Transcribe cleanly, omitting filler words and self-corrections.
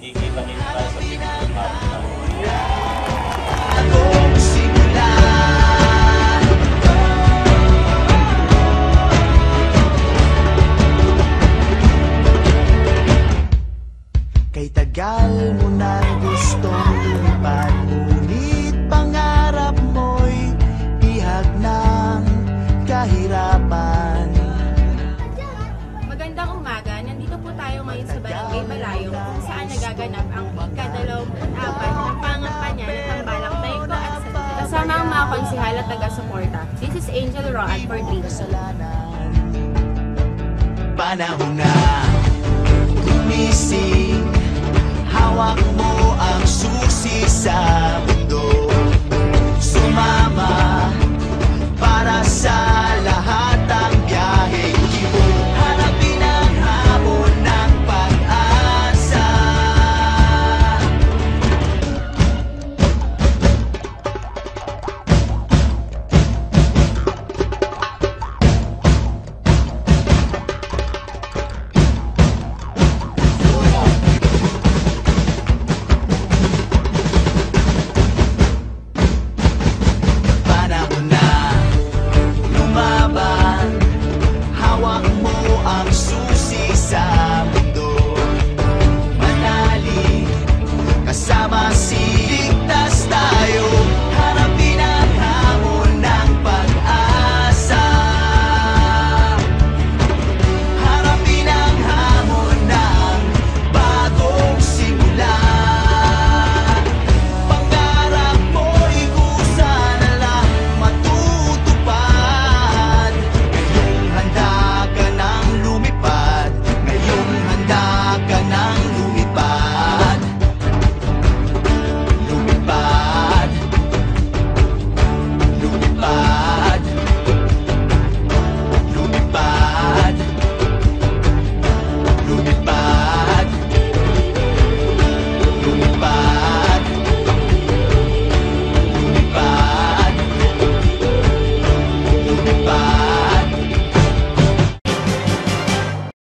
Magkikita-kita tayo sa picture natin. Kay tagal mo na gustong lumipad, ngunit pangarap mo'y bihag ng kahirapan. Magandang umaga, nandito po tayo ngayon sa Barangay Balayong kung saan nagaganap ang ika-24 ng pangampanya ng Tambalang Daiko at Santo. Kasama ang mga konsehal at taga-suporta. This is Angel Roan for Green. Panahon na